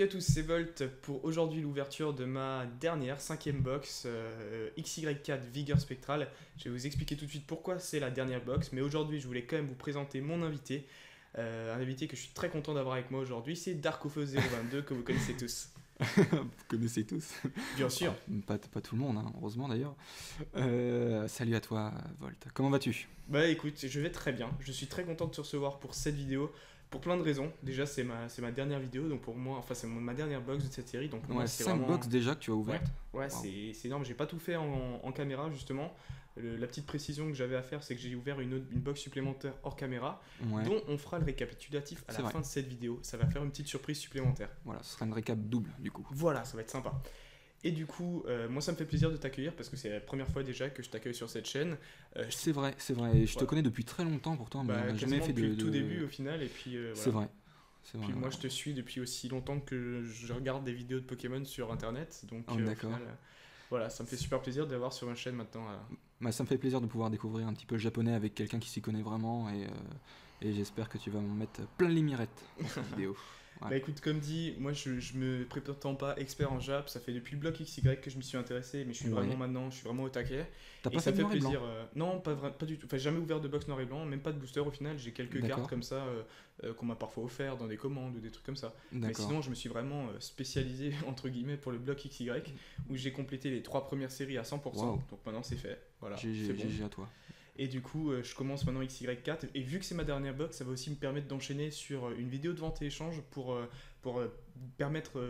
Salut à tous, c'est Volt pour aujourd'hui l'ouverture de ma dernière, cinquième box XY4 Vigueur Spectrale. Je vais vous expliquer tout de suite pourquoi c'est la dernière box, mais aujourd'hui je voulais quand même vous présenter mon invité. Un invité que je suis très content d'avoir avec moi aujourd'hui, c'est Darkofeu022 que vous connaissez tous. Vous connaissez tous. Bien sûr. Pas tout le monde, hein, heureusement d'ailleurs. Salut à toi, Volt. Comment vas-tu? Bah écoute, je vais très bien, je suis très content de te recevoir pour cette vidéo. Pour plein de raisons. Déjà, c'est ma dernière vidéo, donc pour moi, enfin, c'est ma dernière box de cette série. Donc pour moi, Ouais, c'est 5 vraiment. box déjà que tu as ouvertes. Ouais, Wow. c'est énorme. J'ai pas tout fait en caméra, justement. La petite précision que j'avais à faire, c'est que j'ai ouvert une box supplémentaire hors caméra, Ouais. dont on fera le récapitulatif à C'est la vrai. fin de cette vidéo. Ça va faire une petite surprise supplémentaire. Voilà, ce sera une récap double du coup. Voilà, ça va être sympa. Et du coup, moi, ça me fait plaisir de t'accueillir parce que c'est la première fois déjà que je t'accueille sur cette chaîne. C'est vrai, c'est vrai. Et je te Voilà. connais depuis très longtemps pourtant, mais Bah, on n'a quasiment jamais fait depuis le de. tout début au final. Et puis, C'est voilà. vrai. C'est vrai. Puis moi, je te suis depuis aussi longtemps que je regarde des vidéos de Pokémon sur Internet. Donc, Oh, au d'accord. final, voilà, ça me fait super plaisir d'avoir sur une chaîne maintenant. Bah, ça me fait plaisir de pouvoir découvrir un petit peu le japonais avec quelqu'un qui s'y connaît vraiment et j'espère que tu vas m'en mettre plein les mirettes dans cette vidéo. Ouais. Bah écoute, comme dit, moi je me prétends pas expert en Jap, ça fait depuis le bloc XY que je m'y suis intéressé, mais je suis Ouais. vraiment maintenant, je suis vraiment au taquet. T'as Et pas ça fait de me fait noir et blanc? plaisir. Non, pas du tout. Enfin, j'ai jamais ouvert de box noir et blanc, même pas de booster au final. J'ai quelques D'accord. cartes comme ça qu'on m'a parfois offert dans des commandes ou des trucs comme ça. Mais D'accord. sinon, je me suis vraiment spécialisé entre guillemets pour le bloc XY où j'ai complété les 3 premières séries à 100%. Wow. Donc maintenant c'est fait. Voilà, c'est GG, bon. GG à toi. Et du coup, je commence maintenant XY4. Et vu que c'est ma dernière box, ça va aussi me permettre d'enchaîner sur une vidéo de vente et échange pour permettre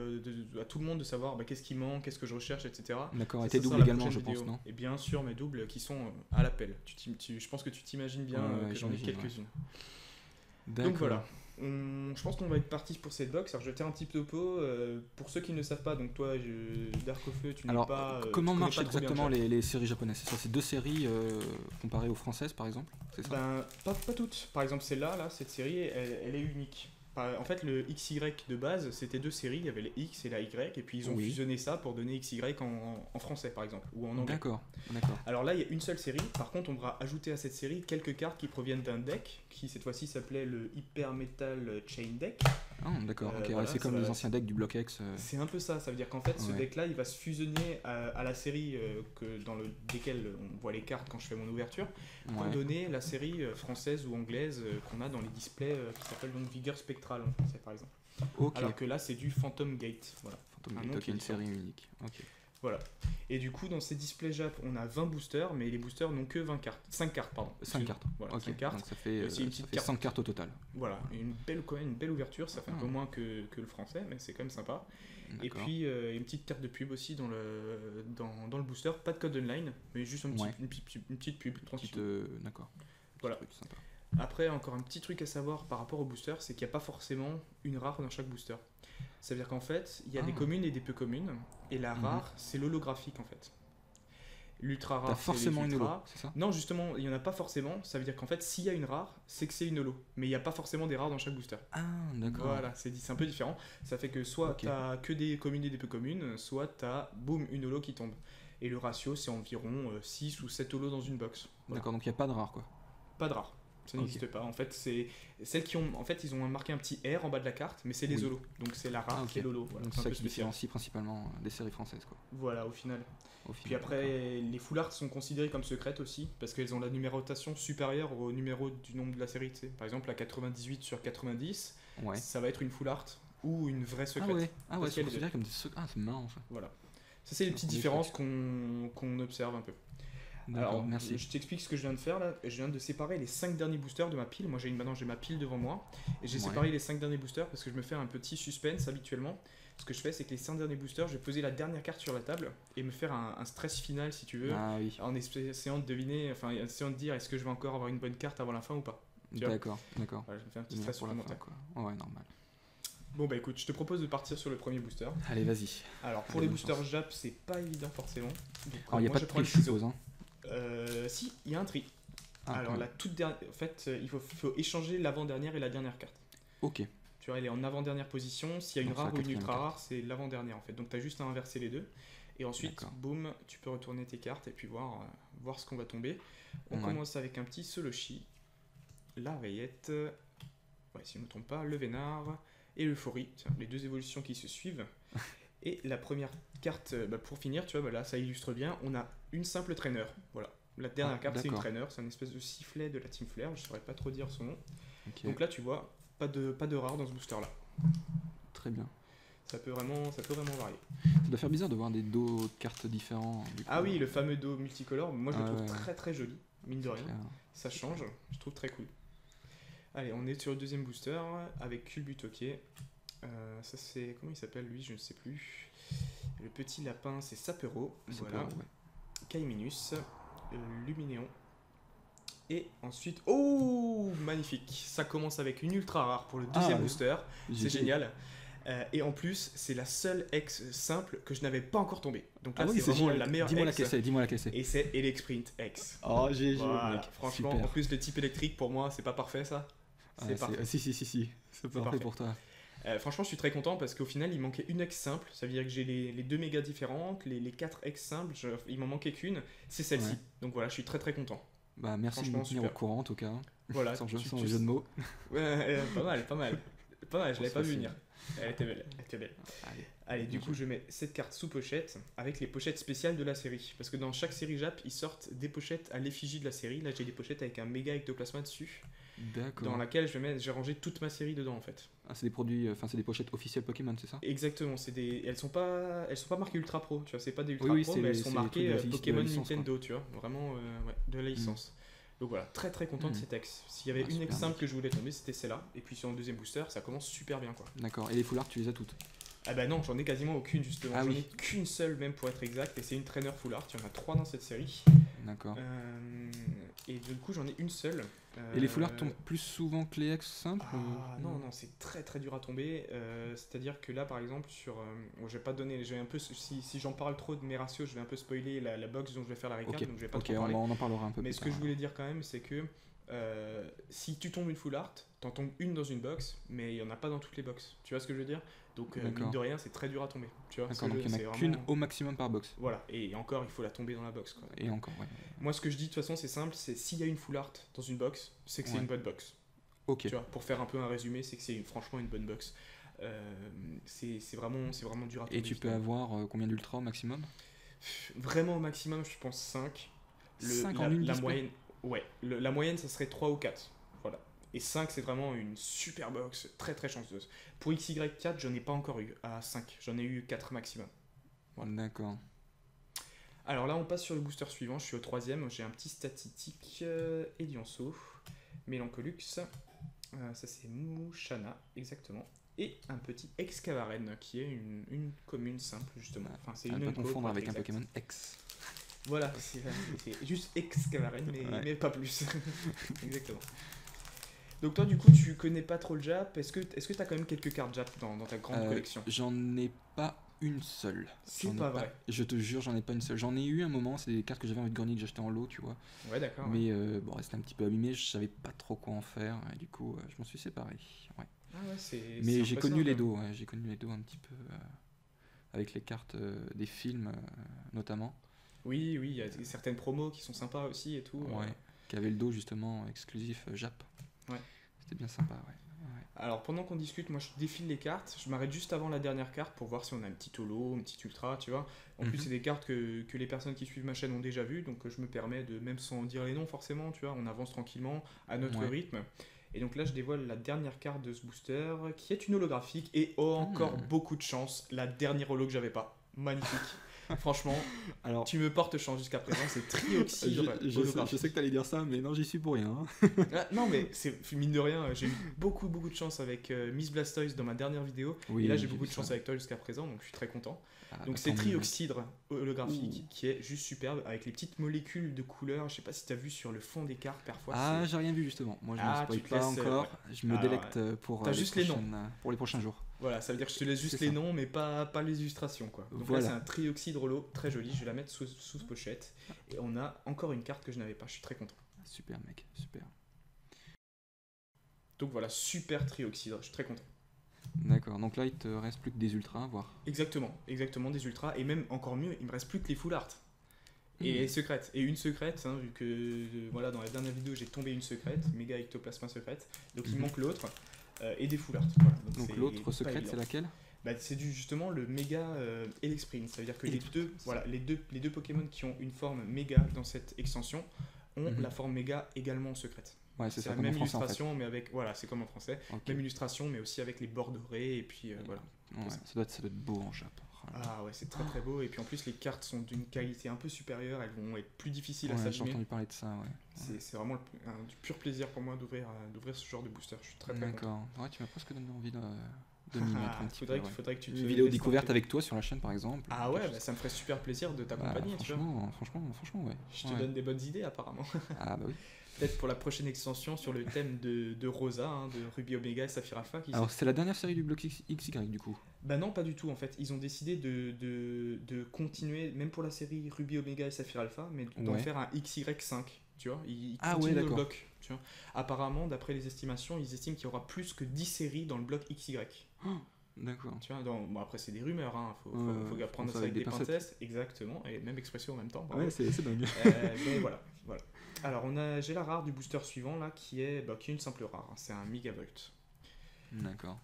à tout le monde de savoir qu'est-ce qui manque, qu'est-ce que je recherche, etc. D'accord, et Ça tes sera doubles la également, prochaine je pense, vidéo. non? Et bien sûr, mes doubles qui sont à l'appel. Je pense que tu t'imagines bien Ouais, que j'en ai j'imagine, quelques-unes. D'accord. Donc voilà. Je pense qu'on va être parti pour cette box. Alors je vais faire un petit topo. Pour ceux qui ne le savent pas, donc toi, Darkofeu, tu n'es Alors, pas. comment tu connais marchent pas trop bien exactement le Jap. les séries japonaises? C'est ça, c'est deux séries comparées aux françaises, par exemple? C'est ça? Ben, pas toutes. Par exemple, celle-là, cette série, elle est unique. En fait, le XY de base, c'était deux séries. Il y avait les X et la Y, et puis ils ont Oui. fusionné ça pour donner XY en français, par exemple, ou en anglais. D'accord, d'accord. Alors là, il y a une seule série. Par contre, on va ajouter à cette série quelques cartes qui proviennent d'un deck, qui cette fois-ci s'appelait le Hyper Metal Chain Deck. Ah, d'accord, ok. Voilà, Ouais, c'est comme ça les va- anciens decks du bloc X. C'est un peu ça. Ça veut dire qu'en fait, ce Ouais. deck-là, il va se fusionner à la série desquelles on voit les cartes quand je fais mon ouverture, pour Ouais. donner la série française ou anglaise qu'on a dans les displays qui s'appelle donc Vigueur Spectrale en français, par exemple. Ok. Alors que là, c'est du Phantom Gate. Voilà. Phantom un Gate, nom ok, qui est une différent. série unique. Ok. Voilà. Et du coup, dans ces displays Jap, on a 20 boosters, mais les boosters n'ont que 20 cartes. 5 cartes, pardon. 5 cartes. Voilà, Ok, 5 cartes. donc ça fait, Et aussi une ça petite fait carte. 5 cartes au total. Voilà, quand même une belle ouverture, ça fait un peu Ah. moins que le français, mais c'est quand même sympa. Et D'accord. puis une petite carte de pub aussi dans le booster, pas de code online, mais juste Ouais. une petite pub, tranquille. Petite, d'accord. Petit Voilà. truc sympa. Après, encore un petit truc à savoir par rapport au booster, c'est qu'il n'y a pas forcément une rare dans chaque booster. Ça veut dire qu'en fait, il y a des Ah. communes et des peu communes, et la Mhm. rare, c'est l'holographique en fait. L'ultra rare, T'as c'est forcément les une holo, ultras. c'est ça? Non, justement, il n'y en a pas forcément. Ça veut dire qu'en fait, s'il y a une rare, c'est que c'est une holo. Mais il n'y a pas forcément des rares dans chaque booster. Ah, d'accord. Voilà, c'est un peu différent. Ça fait que soit Ok. t'as que des communes et des peu communes, soit t'as, boum, une holo qui tombe. Et le ratio, c'est environ 6 ou 7 holos dans une box. Voilà. D'accord, donc il n'y a pas de rare, quoi. Pas de rare. Ça Ok. n'existe pas. En fait, c'est celles qui ont. En fait, ils ont marqué un petit R en bas de la carte, mais c'est les Oui. holos. Donc c'est la rare Ah, ok. qui est l'holo. Voilà, Donc c'est c'est un ça peu qui spécial. différencie principalement des séries françaises, quoi. Voilà, au final. Au final, Puis après, les full art sont considérées comme secrètes aussi, parce qu'elles ont la numérotation supérieure au numéro du nombre de la série. Tu sais. Par exemple, la 98 sur 90, d'accord. Ouais. ça va être une full art ou une vraie Ah secrète. ouais, ah ouais, Parce c'est qu'il y a les considéré comme des secrets. Ah, c'est marrant ça. Voilà. Ça, c'est les Ah, petites des différences qu'on observe un peu. D'accord, Alors, merci. je t'explique ce que je viens de faire là. Je viens de séparer les 5 derniers boosters de ma pile. Moi, maintenant, j'ai ma pile devant moi. Et j'ai Ouais. séparé les 5 derniers boosters parce que je me fais un petit suspense habituellement. Ce que je fais, c'est que les 5 derniers boosters, je vais poser la dernière carte sur la table et me faire un stress final, si tu veux, Ah oui, en essayant de deviner, enfin, en essayant de dire est-ce que je vais encore avoir une bonne carte avant la fin ou pas. Tu vois. d'accord, d'accord. Voilà, je me fais un petit Venir stress pour la fin, supplémentaire. quoi. Ouais, normal. Bon, bah écoute, je te propose de partir sur le premier booster. Allez, vas-y. Alors, pour Allez, les bonne boosters chance. Jap, c'est pas évident forcément. Donc, Alors, il n'y a moi, pas de prends le prix, je ciseau. suppose, hein. Si, il y a un tri. Ah, Alors, quand la même. toute dernière. En fait, il faut échanger l'avant-dernière et la dernière carte. Ok, Tu vois, elle est en avant-dernière position. S'il y a une Donc, c'est rare la ou une quatrième ultra carte. rare, c'est l'avant-dernière en fait. Donc, tu as juste à inverser les deux. Et ensuite, D'accord. boum, tu peux retourner tes cartes et puis voir ce qu'on va tomber. On Ouais. commence avec un petit Soloshi, la Rayette, ouais, si je ne me trompe pas, le Vénard, et l'Euphorie, tiens, les deux évolutions qui se suivent. Et la première carte, pour finir, tu vois, là ça illustre bien, on a une simple traîneur, voilà. La dernière carte c'est une d'accord. traîneur, c'est un espèce de sifflet de la Team Flare, je saurais pas trop dire son nom. Ok, Donc là tu vois, pas de rare dans ce booster là. très bien. Ça peut vraiment varier. Ça doit faire bizarre de voir des dos de cartes différents. Du coup. Ah oui, le fameux dos multicolore, moi je le Ah trouve ouais, très très joli, mine de rien. clair. Ça change, je trouve très cool. Allez, on est sur le deuxième booster avec Culbutoke. Ça c'est. Comment il s'appelle lui? Je ne sais plus. Le petit lapin c'est Sapero. C'est Voilà. pas- ouais. Kaiminus. Luminéon. Et ensuite. Oh, magnifique! Ça commence avec une ultra rare pour le deuxième oui. booster. C'est J'ai- génial. Et en plus, c'est la seule ex simple que je n'avais pas encore tombée. Donc là, Ah oui, c'est c'est vraiment génial. la meilleure Dis-moi ex. laquelle c'est, dis-moi laquelle c'est. Et c'est Electsprint X. Oh, GG, Voilà. mec. Franchement, Super. en plus, le type électrique, pour moi, c'est pas parfait ça. C'est parfait. Si. C'est parfait parfait. pour toi. Franchement, je suis très content parce qu'au final, il manquait une ex simple. Ça veut dire que j'ai les deux mégas différentes, les quatre ex simples. Il m'en manquait qu'une. C'est celle-ci. Ouais. Donc voilà, je suis très très content. Bah, merci de Franchement, nous tenir au super. courant en tout cas. Voilà. Sans tu- jeu tu- de mots. Ouais, pas mal. Pas mal, je l'avais pas vu Facile. venir. Elle était belle. Allez. Allez, du Bien coup, joué. je mets cette carte sous pochette avec les pochettes spéciales de la série. Parce que dans chaque série Jap, ils sortent des pochettes à l'effigie de la série. Là, j'ai des pochettes avec un méga ectoplasma dessus, D'accord. dans laquelle j'ai rangé toute ma série dedans en fait. Ah, c'est des produits, enfin, c'est des pochettes officielles Pokémon, c'est ça? Exactement, elles sont pas marquées Ultra Pro, tu vois, c'est pas des Ultra Oui, Pro, c'est mais elles les- sont c'est les marquées trucs de la Pokémon licence, quoi. Nintendo, tu vois, vraiment ouais, de la licence. Donc voilà, très très content de Mm. cette ex. S'il y avait Ah, une super, ex simple mec. que je voulais tomber, c'était celle-là. Et puis sur le deuxième booster, ça commence super bien quoi. D'accord. Et les foulards, tu les as toutes? Ah bah non, j'en ai quasiment aucune justement. Ah J'en oui. ai qu'une seule même pour être exact, et c'est une trainer full art. Il y en a 3 dans cette série. D'accord. Et du coup, j'en ai une seule. Et les foulards tombent plus souvent que les ex simples Ah non, c'est très très dur à tomber. C'est-à-dire que là, par exemple, bon, je vais pas donner. Je vais un peu, si j'en parle trop de mes ratios, je vais un peu spoiler la box dont je vais faire la recap, Ok, donc je vais pas ok, trop parler. on en parlera un peu Mais plus ce que je tard. voulais dire quand même, c'est que si tu tombes une full art, t'en tombes une dans une box, mais il y en a pas dans toutes les boxes. Tu vois ce que je veux dire? Donc D'accord. mine de rien, c'est très dur à tomber. Tu vois, D'accord, ce donc il jeu, n'y en a c'est qu'une vraiment- au maximum par box. Voilà, et encore, il faut la tomber dans la box. Quoi. Et encore, ouais. Moi, ce que je dis de toute façon, c'est simple, c'est s'il y a une full art dans une box, c'est que c'est Ouais. une bonne box. Ok. Tu vois, pour faire un peu un résumé, c'est que c'est franchement une bonne box. C'est vraiment dur à tomber. Et tu peux avoir combien d'ultra au maximum? Vraiment au maximum, je pense 5. 5 en une la display. moyenne, ouais, la moyenne, ça serait 3 ou 4. Voilà. Et 5, c'est vraiment une super box, très très chanceuse. Pour XY4, j'en ai pas encore eu à 5. J'en ai eu 4 maximum. D'accord. Alors là, on passe sur le booster suivant. Je suis au 3ème. J'ai un petit statistique Elianso, Mélancolux. Ça, c'est Mouchana, exactement. Et un petit Excavaren, qui est une commune simple, justement. Enfin, c'est À une ne pas unco, confondre pour avec être un exact. Pokémon X. Voilà, c'est juste Excavaren, Ouais. mais pas plus. Exactement. Donc toi, du coup, tu connais pas trop le Jap. Est-ce que tu as quand même quelques cartes Jap dans ta grande collection? J'en ai pas une seule. C'est J'en ai pas vrai. Je te jure, j'en ai pas une seule. J'en ai eu un moment, c'est des cartes que j'avais envie de gagner que j'achetais en lot, tu vois. Ouais, d'accord. ouais. Mais bon, c'était un petit peu abîmé, je savais pas trop quoi en faire, et du coup, je m'en suis séparé. Ouais. Ah ouais, c'est Mais j'ai connu les impressionnant, dos, ouais, j'ai connu les dos un petit peu avec les cartes des films notamment. quand même. Oui, il y a certaines promos qui sont sympas aussi et tout. Ouais. Qui avait le dos justement exclusif Jap. Ouais. C'était bien sympa, ouais. Alors pendant qu'on discute, moi je défile les cartes, je m'arrête juste avant la dernière carte pour voir si on a un petit holo, un petit ultra, tu vois. En plus Mhm. c'est des cartes que les personnes qui suivent ma chaîne ont déjà vues, donc je me permets de, même sans dire les noms forcément, tu vois, on avance tranquillement à notre Ouais. rythme. Et donc là je dévoile la dernière carte de ce booster, qui est une holographique, et encore beaucoup de chance, la dernière holo que j'avais pas. Magnifique. Franchement, Alors, tu me portes chance jusqu'à présent, c'est trioxydre je holographique. sais que t'allais dire ça, mais non, j'y suis pour rien. hein. Ah, non mais c'est mine de rien, j'ai eu beaucoup de chance avec Miss Blastoise dans ma dernière vidéo. Oui, Et là j'ai vu beaucoup de ça. chance avec toi jusqu'à présent, donc je suis très content. Ah, Donc bah, c'est tant mieux. trioxydre holographique qui est juste superbe avec les petites molécules de couleurs. Je sais pas si tu as vu sur le fond des cartes parfois. Ah, c'est- j'ai rien vu justement. Moi, je Ah, me spoil tu te pas laisses, encore. Je me Alors, délecte pour, T'as juste les noms. pour les prochains jours. Voilà, ça veut dire que je te laisse juste C'est les ça. noms mais pas les illustrations quoi. Donc Voilà. là c'est un trioxydre holo très joli, je vais la mettre sous pochette. Et on a encore une carte que je n'avais pas, je suis très content. Super, mec, super. Donc voilà, super trioxydre, je suis très content. D'accord, donc là, il te reste plus que des ultras à voir. Exactement, des ultras, et même encore mieux, il me reste plus que les full art. Et secrète, et une secrète, hein, vu que voilà, dans la dernière vidéo j'ai tombé une secrète, méga ectoplasma secrète, donc il Mhm. manque l'autre. et des foulards. Voilà. Donc c'est l'autre pas secrète, évident. c'est laquelle? Bah, c'est justement le méga Elexprint. Ça veut dire que les deux Pokémon qui ont une forme méga dans cette extension ont la forme méga également secrète. Ouais, c'est C'est ça, la comme en même français en fait. illustration, mais avec. Voilà, c'est comme en français. Ok. Même illustration, mais aussi avec les bords dorés, et puis voilà. Ouais, ça doit être beau en Japon. Ah ouais, c'est très très beau. Et puis en plus, les cartes sont d'une qualité un peu supérieure. Elles vont être plus difficiles à Ouais, j'ai s'abîmer. entendu parler de ça, ouais. C'est vraiment du pur plaisir pour moi d'ouvrir ce genre de booster. Je suis très très content. D'accord. Ouais, tu m'as presque donné envie de m'y mettre un petit peu. Faudrait que tu te Une vidéo laisses découverte tenter. avec toi sur la chaîne par exemple. Ah ouais, Quelque bah, chose. ça me ferait super plaisir de t'accompagner, tu vois. Franchement, ouais. Je te Ouais. donne des bonnes idées apparemment. Ah bah oui. Peut-être pour la prochaine extension sur le thème de Rosa, hein, de Ruby Omega et Saphir Alpha. Qui Alors c'est la dernière série du bloc XY du coup. Bah non, pas du tout en fait. Ils ont décidé de continuer, même pour la série Ruby Omega et Saphir Alpha, mais d'en faire un XY5. Tu vois, ils continuent le d'accord. bloc. Tu vois. Apparemment, d'après les estimations, ils estiment qu'il y aura plus que 10 séries dans le bloc XY. D'accord. Tu vois, bon, après, c'est des rumeurs, hein. Faut prendre ça ça avec des pincettes. pincettes. Exactement, et même expression en même temps. bravo. Ouais, c'est dingue. Mais voilà. Alors, j'ai la rare du booster suivant là, qui est une simple rare. Hein. C'est un Megavolt. D'accord.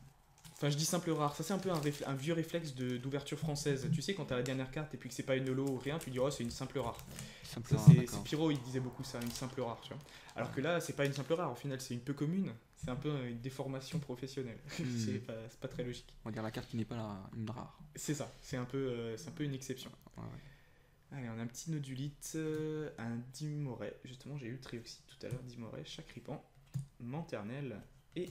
Enfin, je dis simple rare, ça c'est un peu un vieux réflexe d'ouverture française. Tu sais, quand t'as la dernière carte et puis que c'est pas une holo ou rien, tu dis oh, c'est une simple rare. Simple Ça, rare, c'est d'accord. Pyro, il disait beaucoup ça, une simple rare, tu vois. Alors que là, c'est pas une simple rare, au final, c'est une peu commune. C'est un peu une déformation professionnelle. C'est pas très logique. On va dire la carte qui n'est pas une rare. C'est ça, c'est un peu une exception. Ouais. Allez, on a un petit nodulite, un Dimoret. Justement, j'ai eu le trioxyde tout à l'heure, Dimoret, Chacripan, Manternel et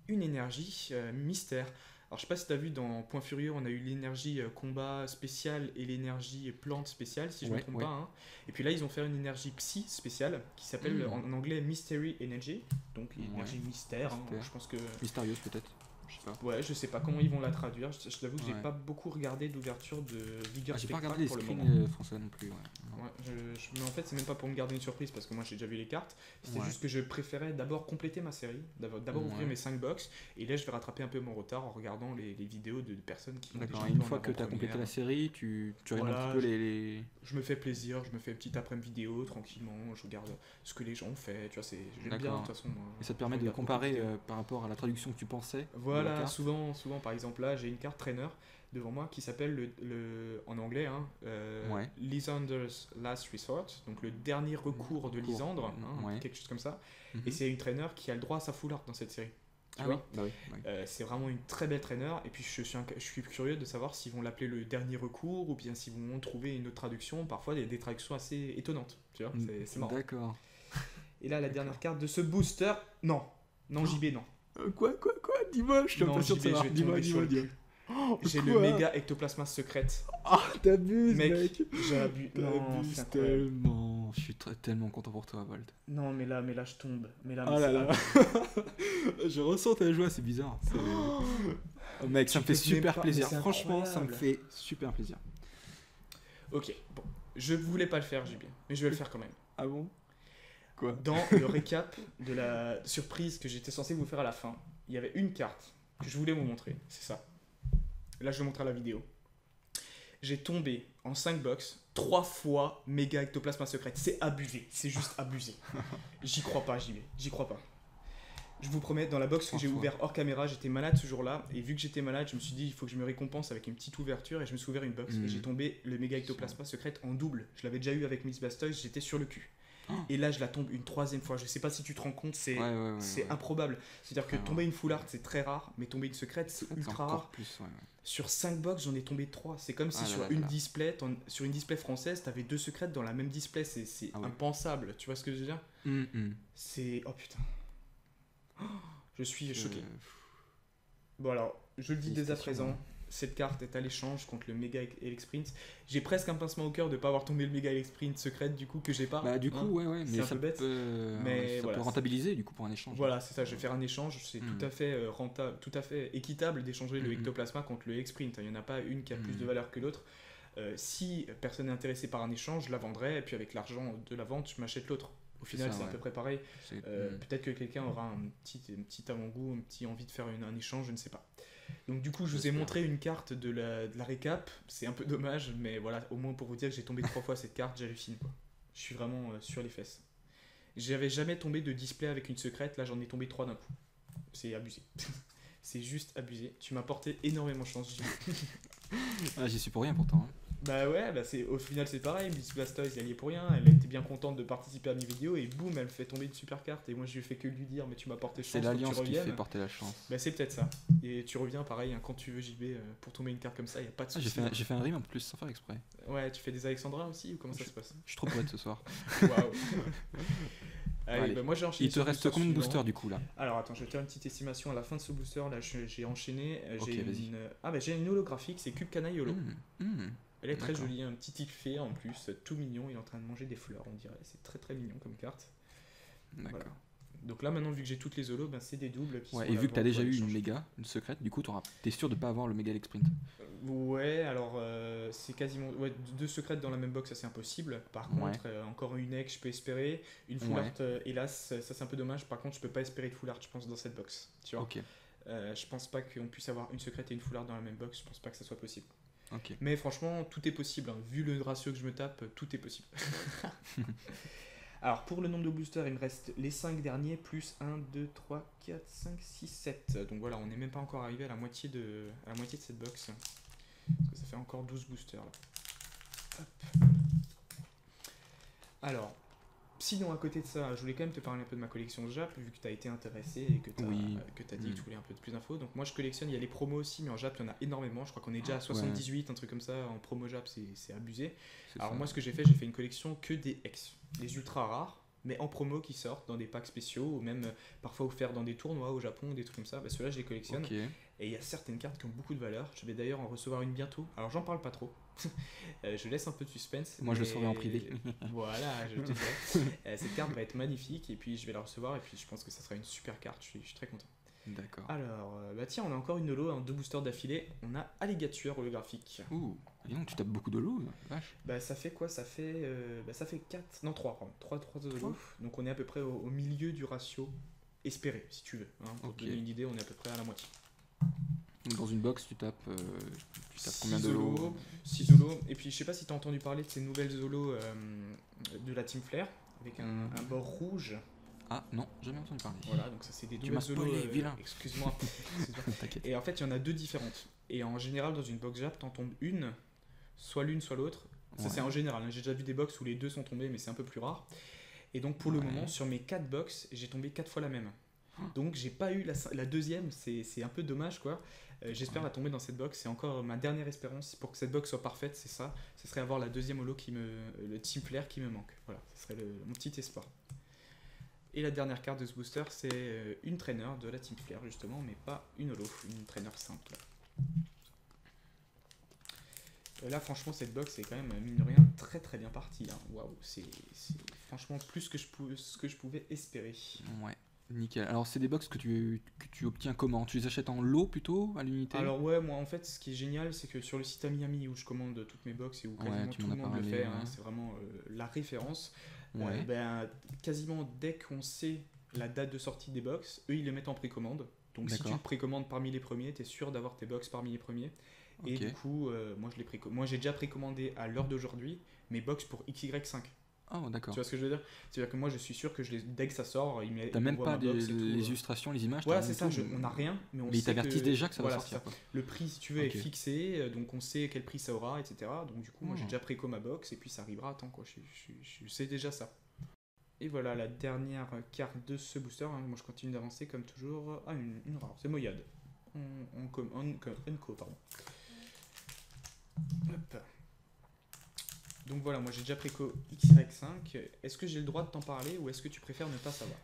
une énergie mystère. Alors, je sais pas si tu as vu dans Point Furieux, on a eu l'énergie combat spéciale et l'énergie plante spéciale, si je ne me trompe pas. Hein. Et puis là, ils ont fait une énergie psy spéciale qui s'appelle en anglais Mystery Energy, donc l'énergie mystère. Hein, je pense que. Mystérieuse peut-être. Je sais pas. Ouais, je sais pas comment ils vont la traduire. Je t'avoue que j'ai Ouais. pas beaucoup regardé d'ouverture de Vigor J'ai pas Spectral regardé les pour le screens moment. français non plus. Ouais. Non. Ouais, mais en fait, c'est même pas pour me garder une surprise parce que moi j'ai déjà vu les cartes. C'était juste que je préférais d'abord compléter ma série, d'abord ouvrir mes 5 box. Et là, je vais rattraper un peu mon retard en regardant les vidéos de personnes qui ont déjà D'accord. joué Une en fois que tu as complété avant-première. la série, tu regardes Voilà, un petit peu les. Je me fais plaisir, je me fais une petite après-midi vidéo tranquillement, je regarde ce que les gens ont fait, tu vois, j'aime bien de D'accord. toute façon. Et ça te permet je de regarde comparer beaucoup de vidéos. par rapport à la traduction que tu pensais. de la Voilà, carte. souvent par exemple là, j'ai une carte trainer devant moi qui s'appelle en anglais Lysander's Last Resort, donc le dernier recours de Lysandre, quelque chose comme ça. Et c'est une trainer qui a le droit à sa full art dans cette série. Tu vois Bah oui. c'est vraiment une très belle trainer, et puis je suis curieux de savoir s'ils vont l'appeler le dernier recours ou bien s'ils vont trouver une autre traduction. Parfois des traductions assez étonnantes, tu vois, c'est marrant. D'accord. Et là, la dernière carte de ce booster, non, JB, non. Quoi Dis-moi, je suis Non, pas sûr de JB, je savoir. vais Dis-moi, tomber sur le dis-moi. cul. J'ai le méga ectoplasma secrète. Ah, t'abuses, Mec, j'ai abusé. Non, T'abuses c'est incroyable. tellement. Je suis tellement content pour toi, Volt. Non, mais là, je tombe. Mais là, Ah là là. Je ressens ta joie, c'est bizarre. Oh, mec, ça me fait te mets super pas- plaisir. mais c'est Franchement, ça me incroyable. fait super plaisir. Ok, bon. Je voulais pas le faire, JB, mais je vais le faire quand même. Ah bon? Quoi? Dans le récap de la surprise que j'étais censé vous faire à la fin, il y avait une carte que je voulais vous montrer. C'est ça. Là, je vais montrer à la vidéo. J'ai tombé en 5 box 3 fois méga ectoplasma secrète. C'est abusé. C'est juste abusé. J'y crois pas, JB. J'y crois pas. Je vous promets, dans la box que j'ai ouvert hors caméra, j'étais malade ce jour-là. Et vu que j'étais malade, je me suis dit, il faut que je me récompense avec une petite ouverture. Et je me suis ouvert une box. Et j'ai tombé le méga ectoplasma secrète en double. Je l'avais déjà eu avec Miss Blastoise, j'étais sur le cul. Et là, je la tombe une 3e fois. Je sais pas si tu te rends compte, c'est improbable. C'est-à-dire que tomber une full art, c'est très rare. Mais tomber une secrète, c'est ultra rare. Plus, Sur 5 box, j'en ai tombé 3. C'est comme si sur une display française, t'avais 2 secrètes dans la même display. C'est impensable. Tu vois ce que je veux dire? C'est... Oh putain. Je suis choqué. Bon alors, je le dis dès à présent, cette carte est à l'échange contre le Mega Elexprint. J'ai presque un pincement au cœur de pas avoir tombé le Méga Elexprint secrète du coup que j'ai pas. Bah du coup mais ça peut rentabiliser du coup pour un échange. Voilà, c'est ça, je vais faire un échange, c'est tout à fait rentable, tout à fait équitable d'échanger le Ectoplasma contre le Elexprint. Il n'y en a pas une qui a plus de valeur que l'autre. Si personne n'est intéressé par un échange, je la vendrai et puis avec l'argent de la vente, je m'achète l'autre. Au final, c'est à peu près pareil. Peut-être que quelqu'un aura un petit avant-goût, un petit envie de faire un échange, je ne sais pas. Donc du coup, je vous ai montré une carte de la récap. C'est un peu dommage, mais voilà, au moins pour vous dire que j'ai tombé 3 fois cette carte, j'hallucine quoi. Je suis vraiment sur les fesses. J'avais jamais tombé de display avec une secrète, là j'en ai tombé 3 d'un coup. c'est abusé. C'est juste abusé. Tu m'as porté énormément chance, JB. Ah, j'y suis pour rien pourtant. Hein. Bah ouais, bah au final c'est pareil, Miss Blastoise elle y est pour rien, elle était bien contente de participer à mes vidéos et boum, elle me fait tomber une super carte et moi je lui fais que lui dire mais tu m'as porté chance, C'est faut que tu l'alliance qui fait reviennes. porter la chance. Bah c'est peut-être ça. Et tu reviens pareil hein, quand tu veux JB pour tomber une carte comme ça, y a pas de Ah, souci. j'ai fait un rime en plus sans faire exprès. Ouais, tu fais des Alexandra aussi ou comment ça se passe? Je suis trop poète ce soir. Waouh. Allez, Allez. bah moi j'ai enchaîné Il te sur le reste booster combien de suivant. boosters du coup là? Alors attends, je vais te faire une petite estimation à la fin de ce booster là, j'ai enchaîné, Ok, j'ai vas-y. Ah bah j'ai une holographique, c'est Cube Canaille Holo. Elle est très D'accord. jolie, un petit tic fait en plus, tout mignon, il est en train de manger des fleurs, on dirait. C'est très très mignon comme carte. D'accord. Voilà. Donc là maintenant vu que j'ai toutes les holos, ben, c'est des doubles qui Ouais, sont et à vu que t'as l'avant déjà pour eu aller une changer. méga, une secrète, du coup t'es sûr de pas avoir le méga Alex Sprint. Ouais, alors c'est quasiment... Ouais, deux secrètes dans la même box, ça c'est impossible. Par Ouais. contre, encore une egg, je peux espérer. Une full Ouais. art, hélas, ça c'est un peu dommage. Par contre, je peux pas espérer de full art, je pense, dans cette box. Tu vois. Ok, Je pense pas qu'on puisse avoir une secrète et une full art dans la même box, je pense pas que ça soit possible. ok. Mais franchement, tout est possible. Hein. Vu le ratio que je me tape, tout est possible. Alors, pour le nombre de boosters, il me reste les 5 derniers, plus 1, 2, 3, 4, 5, 6, 7. Donc voilà, on n'est même pas encore arrivé à la moitié de cette box. Parce que ça fait encore 12 boosters. Là. Hop. Alors, sinon, à côté de ça, je voulais quand même te parler un peu de ma collection Jap, vu que tu as été intéressé et que tu as, Oui. dit que tu voulais un peu de plus d'infos. Donc moi, je collectionne, il y a les promos aussi, mais en Jap, il y en a énormément. Je crois qu'on est déjà à 78, un truc comme ça. En promo Jap, c'est abusé. C'est Alors ça. moi, ce que j'ai fait une collection que des X, des ultra rares, mais en promo qui sortent dans des packs spéciaux, ou même parfois offerts dans des tournois au Japon, des trucs comme ça. Bah, ceux-là, je les collectionne. Ok. Et il y a certaines cartes qui ont beaucoup de valeur. Je vais d'ailleurs en recevoir une bientôt. Alors j'en parle pas trop. Je laisse un peu de suspense. Moi, je le mais- saurai en privé. Voilà, je te fais. Cette carte va être magnifique et puis je vais la recevoir et puis je pense que ça sera une super carte. Je suis très content. D'accord. Alors, bah tiens, on a encore une holo, deux boosters d'affilée. On a Alligator holographique. Ouh, dis donc, tu tapes beaucoup de lots, vache. Bah ça fait quoi? Ça fait 4, non 3, pardon. 3 holos. Trois. Donc on est à peu près au milieu du ratio espéré, si tu veux. Hein. Pour Ok. te donner une idée, on est à peu près à la moitié. Donc, dans une box, tu tapes combien de Six lots? holos, 6 holos. Et puis je sais pas si tu as entendu parler de ces nouvelles holos de la Team Flare avec un bord rouge. Ah non, jamais entendu parler. Voilà, donc ça c'est des Tu nouvelles m'as spoilé, holos. vilain. Excuse-moi. T'inquiète. Et en fait, il y en a deux différentes. Et en général, dans une box Jap, t'en tombes une, soit l'une, soit l'autre. Ça, Ouais. c'est en général. Hein. J'ai déjà vu des box où les deux sont tombés, mais c'est un peu plus rare. Et donc, pour le Ouais. moment, sur mes 4 box, j'ai tombé 4 fois la même. Donc, j'ai pas eu la deuxième. C'est un peu dommage, quoi. J'espère la tomber dans cette box. C'est encore ma dernière espérance pour que cette box soit parfaite. C'est ça. Ce serait avoir la deuxième holo le Team Flare qui me manque. Voilà, ce serait mon petit espoir. Et la dernière carte de ce booster, c'est une trainer de la Team Flare, justement, mais pas une holo, une trainer simple. Là, franchement, cette box est quand même, mine de rien, très très bien partie. Hein. Waouh, c'est franchement plus que ce que je pouvais espérer. Ouais, nickel. Alors, c'est des box que tu obtiens comment? Tu les achètes en lot plutôt, à l'unité? Alors ouais, moi en fait, ce qui est génial, c'est que sur le site Amiami où je commande toutes mes box et où quasiment Ouais, tu tout m'en le as monde le parlé, fait, hein, ouais. c'est vraiment la référence. Ouais. Quasiment dès qu'on sait la date de sortie des box, eux ils les mettent en précommande. Donc si tu D'accord. le précommandes parmi les premiers, tu es sûr d'avoir tes box parmi les premiers. Et Ok. du coup, moi j'ai déjà précommandé à l'heure d'aujourd'hui mes box pour XY5. Oh, d'accord. Tu vois ce que je veux dire? C'est-à-dire que moi je suis sûr que dès que ça sort, T'as même pas ma box et tout, les illustrations, les images? Voilà, t'as c'est rien ça, du tout, on n'a rien, mais on Mais ils sait t'avertissent déjà que ça va voilà, sortir, c'est quoi. Le prix, si tu veux, Ok. est fixé, donc on sait quel prix ça aura, etc. Donc du coup, moi j'ai Oh. déjà préco ma box et puis ça arrivera à temps, quoi. Je sais déjà ça. Et voilà la dernière carte de ce booster. Hein. Moi je continue d'avancer comme toujours. Ah, une rare, c'est Moyad. Unco, pardon. Hop. Donc voilà, moi j'ai déjà préco XY5. Est-ce que j'ai le droit de t'en parler ou est-ce que tu préfères ne pas savoir?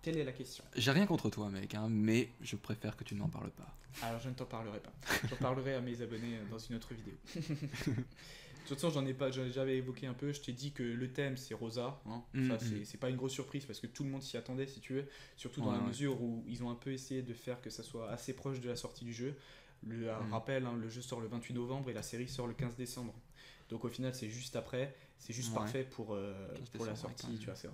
Telle est la question. J'ai rien contre toi, mec, hein, mais je préfère que tu n'en parles pas. Alors je ne t'en parlerai pas. J'en parlerai à mes abonnés dans une autre vidéo. De toute façon, j'avais évoqué un peu. Je t'ai dit que le thème c'est Rosa. Hein. Ça, c'est pas une grosse surprise parce que tout le monde s'y attendait, si tu veux. Surtout dans la mesure où ils ont un peu essayé de faire que ça soit assez proche de la sortie du jeu. Rappel, hein, le jeu sort le 28 novembre et la série sort le 15 décembre. Donc au final, c'est juste après. C'est juste parfait pour la sortie. Tu vois, c'est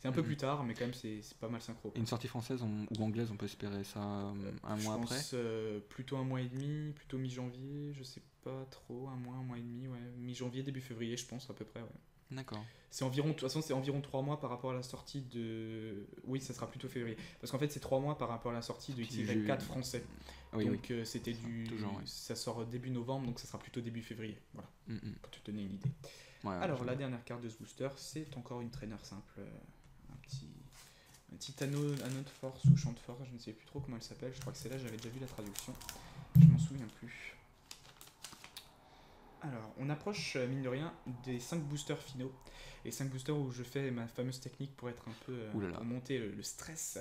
un peu plus tard, mais quand même, c'est pas mal synchro. Et une sortie française ou anglaise, on peut espérer ça un mois après? Je pense plutôt un mois et demi, plutôt mi-janvier, je sais pas trop, un mois et demi, ouais, mi-janvier, début février, je pense, à peu près. Ouais. D'accord. C'est environ, de toute façon, c'est environ 3 mois par rapport à la sortie de. Oui, ça sera plutôt février. Parce qu'en fait, c'est 3 mois par rapport à la sortie de XY4 français. Oui, Donc, c'était du. Toujours, ouais. Ça sort début novembre, donc ça sera plutôt début février. Voilà, pour te donner une idée. Ouais, Alors, la dernière carte de ce booster, c'est encore une traîneur simple. Un petit anneau de force ou champ de force, je ne sais plus trop comment elle s'appelle. Je crois que c'est là, j'avais déjà vu la traduction. Je m'en souviens plus. Alors, on approche, mine de rien, des 5 boosters finaux. Les 5 boosters où je fais ma fameuse technique pour être un peu. Pour monter le stress.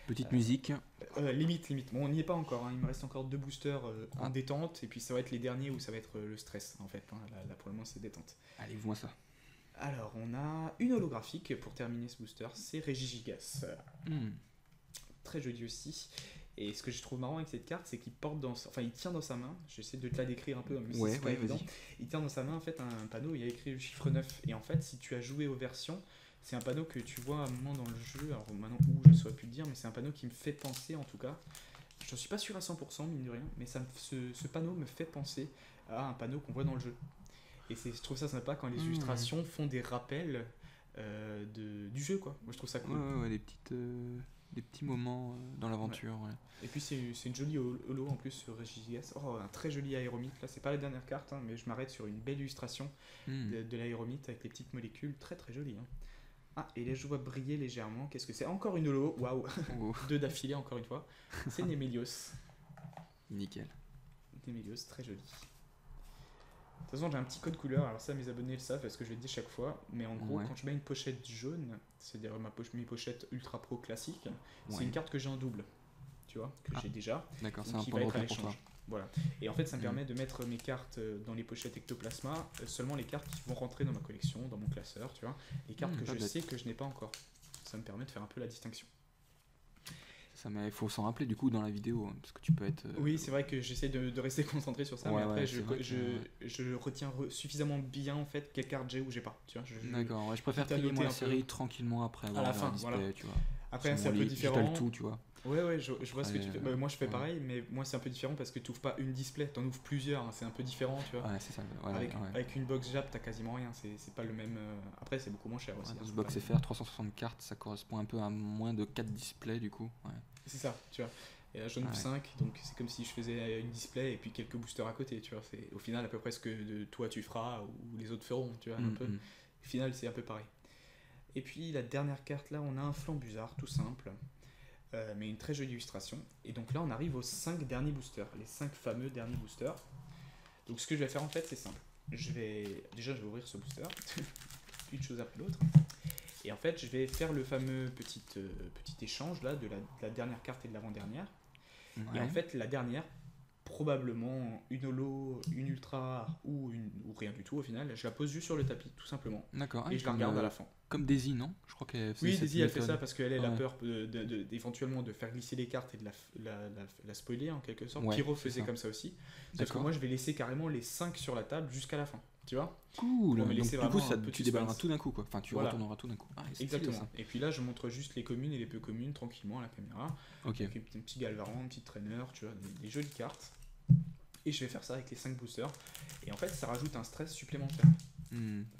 Petite musique. Limite. Bon, on n'y est pas encore. Hein. Il me reste encore 2 boosters en détente. Et puis, ça va être les derniers où ça va être le stress, en fait. Hein. Là, pour le moment, c'est détente. Allez, vois ça. Alors, on a une holographique pour terminer ce booster. C'est Regigigas. Très joli aussi. Et ce que je trouve marrant avec cette carte, c'est qu'il porte il tient dans sa main, j'essaie de te la décrire un peu, même si c'est pas évident. Il tient dans sa main en fait un panneau où il y a écrit le chiffre 9. Et en fait, si tu as joué aux versions, c'est un panneau que tu vois à un moment dans le jeu, alors maintenant où je ne saurais plus te dire, mais c'est un panneau qui me fait penser en tout cas. Je ne suis pas sûr à 100%, mine de rien, mais ce panneau me fait penser à un panneau qu'on voit dans le jeu. Et je trouve ça sympa quand les illustrations font des rappels du jeu, quoi. Moi je trouve ça cool. Ouais, des petits moments dans l'aventure. Ouais. Et puis c'est une jolie holo en plus sur Regigigas. Oh, un très joli aéromite. Là, c'est pas la dernière carte, hein, mais je m'arrête sur une belle illustration de l'aéromite avec les petites molécules. Très très jolie. Hein. Ah, et là je vois briller légèrement. Qu'est-ce que c'est? Encore une holo. Waouh! 2 d'affilée, encore une fois. C'est Nemelios. Nickel. Nemelios, très joli. De toute façon, j'ai un petit code couleur. Alors, ça, mes abonnés le savent parce que je le dis chaque fois. Mais en gros, quand je mets une pochette jaune, c'est-à-dire mes pochettes Ultra Pro classiques, c'est une carte que j'ai en double. Tu vois, que j'ai déjà. D'accord, c'est un qui point va de être à repère pour toi. l'échange. Voilà. Et en fait, ça me permet de mettre mes cartes dans les pochettes Ectoplasma, seulement les cartes qui vont rentrer dans ma collection, dans mon classeur, tu vois. Les cartes que je sais que je n'ai pas encore. Ça me permet de faire un peu la distinction. Il faut s'en rappeler du coup dans la vidéo, hein, parce que tu peux être... Oui, c'est vrai que j'essaie de rester concentré sur ça, mais après je retiens suffisamment bien en fait quelle carte j'ai ou j'ai pas. D'accord, je préfère trier moi la série tranquillement après. À la fin, display, voilà. Tu vois. Après c'est un peu différent. Le tout, tu vois. Ouais, je vois ce que tu fais. Moi je fais pareil, mais moi c'est un peu différent parce que tu ouvres pas une display, t'en ouvres plusieurs, hein, c'est un peu différent, tu vois. Ouais, c'est ça. Avec une box Jap, t'as quasiment rien, c'est pas le même. Après, c'est beaucoup moins cher aussi. Dans ce box FR, 360 cartes, ça correspond un peu à moins de 4 displays du coup. Ouais. C'est ça, tu vois. Et là j'en ouvre 5, donc c'est comme si je faisais une display et puis quelques boosters à côté, tu vois. C'est au final à peu près ce que toi tu feras ou les autres feront, tu vois. Un peu. Au final, c'est un peu pareil. Et puis la dernière carte là, on a un Flambuzard, tout simple. Mais une très jolie illustration. Et donc là, on arrive aux 5 derniers boosters, les 5 fameux derniers boosters. Donc ce que je vais faire en fait, c'est simple. Je vais ouvrir ce booster, une chose après l'autre. Et en fait, je vais faire le fameux petit échange là de la dernière carte et de l'avant-dernière. Ouais. Et en fait, la dernière, probablement une holo, une ultra ou rien du tout au final, je la pose juste sur le tapis, tout simplement. D'accord. Et je la regarde à la fin. Comme Daisy, non? Je crois qu'elle Oui, Daisy, elle fait ça parce qu'elle a peur éventuellement de faire glisser les cartes et de la spoiler en quelque sorte. Pyro faisait comme ça aussi. Parce que moi, je vais laisser carrément les 5 sur la table jusqu'à la fin. Tu vois? Cool. Donc, du coup, tu déballeras tout d'un coup, quoi. Enfin, tu retourneras tout d'un coup. Exactement. Stylé, et puis là, je montre juste les communes et les peu communes tranquillement à la caméra. Ok. Avec un petit Galvaran, un petit traîneur, tu vois, des jolies cartes. Et je vais faire ça avec les 5 boosters. Et en fait, ça rajoute un stress supplémentaire.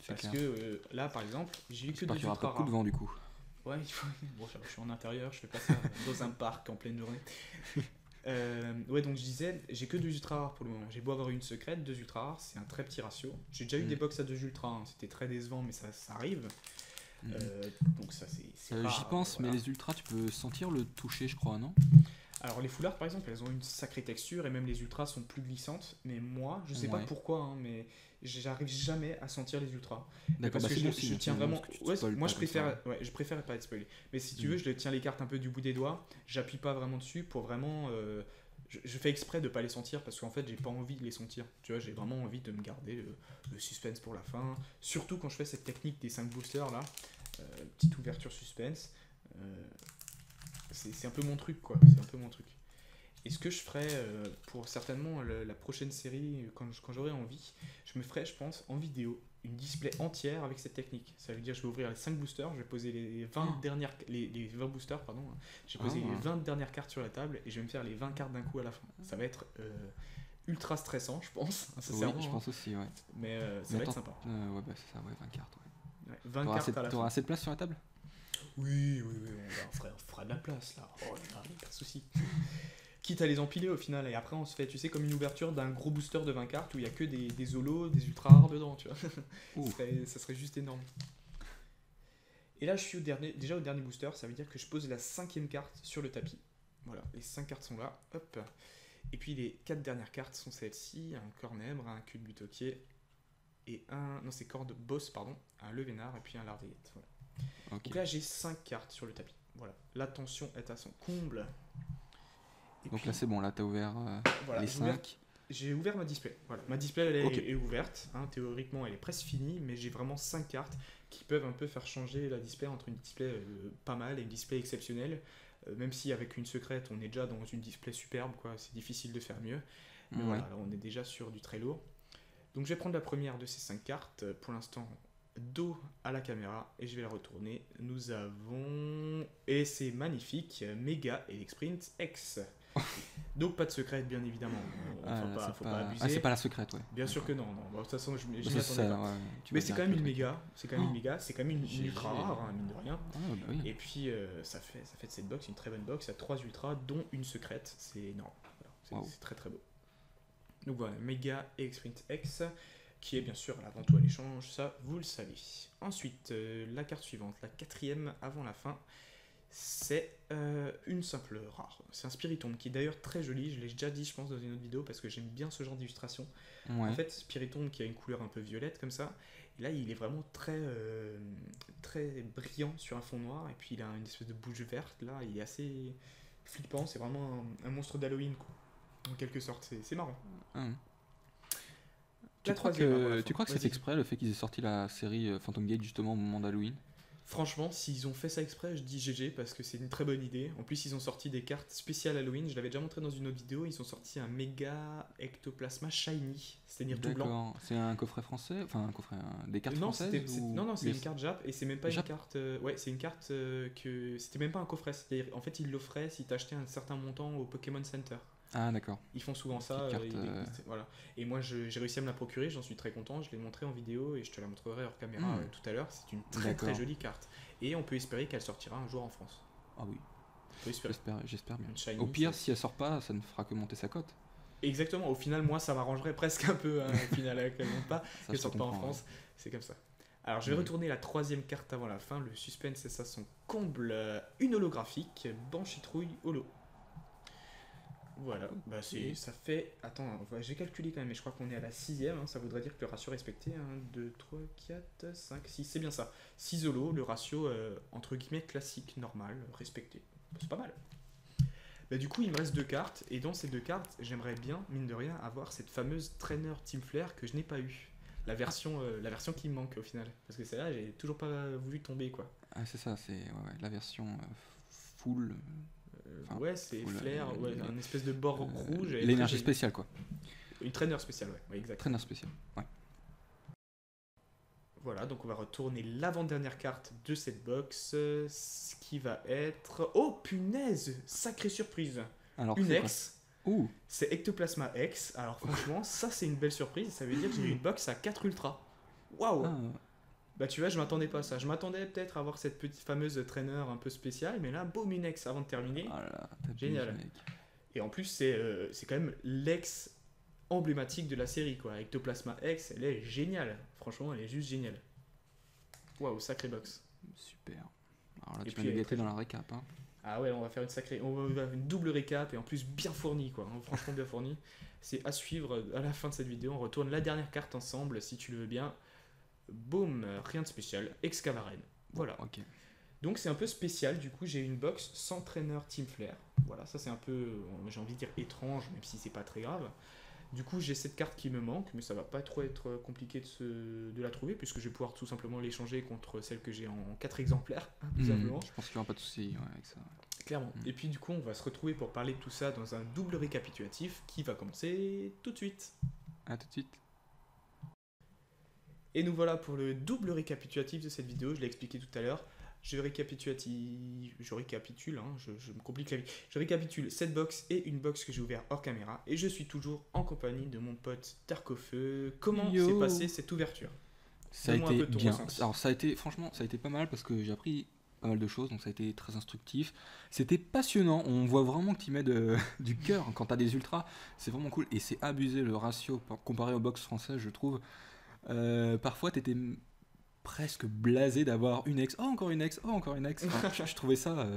Parce que là, par exemple, j'ai eu que 2 ultra rares. Pas beaucoup de vent du coup. Ouais, bon, je suis en intérieur, je fais pas ça dans un parc en pleine journée. Ouais, donc je disais, j'ai que 2 ultra rares pour le moment. J'ai beau avoir une secrète, 2 ultra rares, c'est un très petit ratio. J'ai déjà eu des box à 2 ultra, hein. C'était très décevant, mais ça arrive. Donc ça, c'est j'y pense, mais les ultras, tu peux sentir le toucher, je crois, non? Alors les foulards par exemple, elles ont une sacrée texture et même les ultras sont plus glissantes, mais moi je sais pas pourquoi, hein, mais j'arrive jamais à sentir les ultras. D'accord, parce que je tiens vraiment. Moi je préfère pas être spoilé. Mais si tu veux, je tiens les cartes un peu du bout des doigts, j'appuie pas vraiment dessus pour vraiment. Je fais exprès de pas les sentir parce qu'en fait j'ai pas envie de les sentir. Tu vois, j'ai vraiment envie de me garder le suspense pour la fin. Surtout quand je fais cette technique des 5 boosters là, petite ouverture suspense. C'est un peu mon truc, quoi. C'est un peu mon truc. Et ce que je ferais pour certainement la prochaine série, quand j'aurai envie, je me ferai, je pense, en vidéo, une display entière avec cette technique. Ça veut dire que je vais ouvrir les 5 boosters, je vais poser les 20 dernières... Les 20 boosters, pardon. Je vais poser les 20 dernières cartes sur la table et je vais me faire les 20 cartes d'un coup à la fin. Ça va être ultra stressant, je pense, Oui, sincèrement. je pense aussi, ouais. Mais ça Mais va être attends, sympa. ouais, bah c'est ça, ouais, 20 cartes, ouais. Ouais, 20 cartes à la T'auras fin. assez de place sur la table? Oui, on fera de la place là. Oh là là, pas de soucis. Quitte à les empiler au final, et après on se fait, tu sais, comme une ouverture d'un gros booster de 20 cartes où il y a que des holos, des ultra rares dedans, tu vois. Ouh. Ça serait juste énorme. Et là, je suis déjà au dernier booster, ça veut dire que je pose la 5ème carte sur le tapis. Voilà, les 5 cartes sont là, hop. Et puis les 4 dernières cartes sont celles-ci, un cornèbre, un culbutoquier, et un... Non, c'est corde boss, pardon, un levénard, et puis un lardillette. Voilà. Ok. Donc là, j'ai 5 cartes sur le tapis. Voilà, la tension est à son comble. Et Donc puis, là, c'est bon, là, t'as ouvert voilà, les j'ai 5. ouvert ma display. Voilà, ma display elle Ok. est ouverte. Hein, théoriquement, elle est presque finie, mais j'ai vraiment 5 cartes qui peuvent un peu faire changer la display entre une display pas mal et une display exceptionnelle. Même si avec une secrète, on est déjà dans une display superbe, quoi. C'est difficile de faire mieux. Mais Ouais. voilà, là, on est déjà sur du très lourd. Donc je vais prendre la première de ces 5 cartes. Pour l'instant, dos à la caméra et je vais la retourner. Nous avons, et c'est magnifique, Mega Electrint X. Donc pas de secret, bien évidemment. Faut pas abuser. Ah, c'est pas la secrète, ouais. Bien sûr que non. Bon, de toute façon, je m'y C'est attendais ça, pas. ouais. Mais c'est quand même une méga. C'est quand même Oh. une méga. C'est quand même une GG. ultra rare, hein, mine de rien. Ah, bah oui. Et puis ça fait de cette box une très bonne box. Il y a 3 ultras, dont une secrète. C'est énorme. Voilà, Wow. c'est très très beau. Donc voilà, Mega Electrint X, qui est bien sûr à l'avant-tout à l'échange, ça vous le savez. Ensuite, la carte suivante, la 4ème avant la fin, c'est une simple rare. C'est un Spiritomb qui est d'ailleurs très joli, je l'ai déjà dit je pense dans une autre vidéo parce que j'aime bien ce genre d'illustration. Ouais. En fait, Spiritomb qui a une couleur un peu violette comme ça, et là il est vraiment très brillant sur un fond noir, et puis il a une espèce de bouche verte, là il est assez flippant, c'est vraiment un monstre d'Halloween quoi. En quelque sorte, c'est marrant. Hum. La Tu crois troisième avant la que, fin. tu crois que c'est Vas-y. fait exprès le fait qu'ils aient sorti la série Phantom Gate justement au moment d'Halloween? Franchement, s'ils ont fait ça exprès, je dis GG parce que c'est une très bonne idée. En plus, ils ont sorti des cartes spéciales Halloween. Je l'avais déjà montré dans une autre vidéo. Ils ont sorti un méga ectoplasma shiny, c'est-à-dire tout blanc. D'accord. C'est un coffret français? Enfin, un coffret, des cartes Non, françaises ou... non, c'est les- une carte Jap et c'est même pas Jap une carte. Ouais, c'est une carte que c'était même pas un coffret. C'est-à-dire, en fait, ils l'offraient si t'achetais un certain montant au Pokémon Center. Ah, d'accord. Ils font souvent ça. Petite carte, Voilà. Et moi, j'ai réussi à me la procurer. J'en suis très content. Je l'ai montré en vidéo et je te la montrerai hors caméra tout à l'heure. C'est une très D'accord. jolie carte. Et on peut espérer qu'elle sortira un jour en France. Ah oui, On peut espérer. j'espère bien. Une shiny, Au pire, c'est- si elle sort pas, ça ne fera que monter sa cote. Exactement, au final, moi, ça m'arrangerait presque un peu, hein, au final, qu'elle monte pas, Ça, qu'elle je sorte pas en comprends, France, c'est comme ça. Alors, je vais Mhm. retourner la 3ème carte avant la fin, le suspense, c'est ça, son comble, une holographique, Banchitrouille holo. Voilà, bah Ok. ça fait, attends, j'ai calculé quand même, mais je crois qu'on est à la 6ème, hein, ça voudrait dire que le ratio respecté, 1, 2, 3, 4, 5, 6, c'est bien ça. 6 holos, le ratio, entre guillemets, classique, normal, respecté. C'est pas mal. Bah, du coup, il me reste 2 cartes, et dans ces 2 cartes, j'aimerais bien, mine de rien, avoir cette fameuse trainer Team Flare que je n'ai pas eue. La version qui me manque au final. Parce que celle-là, j'ai toujours pas voulu tomber, quoi. Ah, c'est ça, c'est la version full. Enfin, Ouais, c'est full, Flare, ouais, un espèce de bord rouge. et L'énergie très- spéciale, quoi. Une trainer spéciale, ouais, exact. Traîneur spécial. Ouais. Voilà, donc on va retourner l'avant-dernière carte de cette box, ce qui va être... Oh, punaise! Sacrée surprise! Alors, Une c'est quoi? X. Ouh, C'est Ectoplasma X. Alors franchement, ça c'est une belle surprise. Ça veut dire que j'ai une box à 4 ultras. Waouh! ah, Bah tu vois, je m'attendais pas à ça. Je m'attendais peut-être à avoir cette petite fameuse trainer un peu spéciale, mais là, boum, une X avant de terminer. ah là là, t'as Génial. abusé, mec. Et en plus, c'est quand même l'ex emblématique de la série, quoi. Ectoplasma X, elle est géniale. Franchement, elle est juste géniale. Waouh, sacrée box. Super. Alors là, Et tu puis, viens de elle est gâter très dans la récap, hein. Ah ouais, on va faire une double récap et en plus bien fournie, quoi. Hein, franchement bien fournie. C'est à suivre à la fin de cette vidéo. On retourne la dernière carte ensemble, si tu le veux bien. Boum, rien de spécial. Excavaren. Voilà. Ok. Donc c'est un peu spécial, du coup j'ai une box sans trainer Team Flare. Voilà, ça c'est un peu, j'ai envie de dire étrange, même si c'est pas très grave. Du coup j'ai cette carte qui me manque, mais ça va pas trop être compliqué de la trouver, puisque je vais pouvoir tout simplement l'échanger contre celle que j'ai en 4 exemplaires, hein, tout simplement. Je pense qu'il n'y aura pas de soucis ouais, avec ça. Clairement. Et puis du coup on va se retrouver pour parler de tout ça dans un double récapitulatif qui va commencer tout de suite. À tout de suite. Et nous voilà pour le double récapitulatif de cette vidéo, je l'ai expliqué tout à l'heure. je récapitule, hein, je me complique la vie. Je récapitule cette box et une box que j'ai ouverte hors caméra. Et je suis toujours en compagnie de mon pote Darkofeu. Comment Yo. s'est passée cette ouverture? Ça a Donne-moi un été peu ton bien. ressenti. Alors ça a été, franchement, ça a été pas mal parce que j'ai appris pas mal de choses, donc ça a été très instructif. C'était passionnant, on voit vraiment que tu mets du cœur quand t'as des ultras, c'est vraiment cool. Et c'est abusé le ratio comparé aux box françaises, je trouve. Parfois t'étais presque blasé d'avoir une ex, oh encore une ex, oh encore une ex. Enfin, je trouvais ça...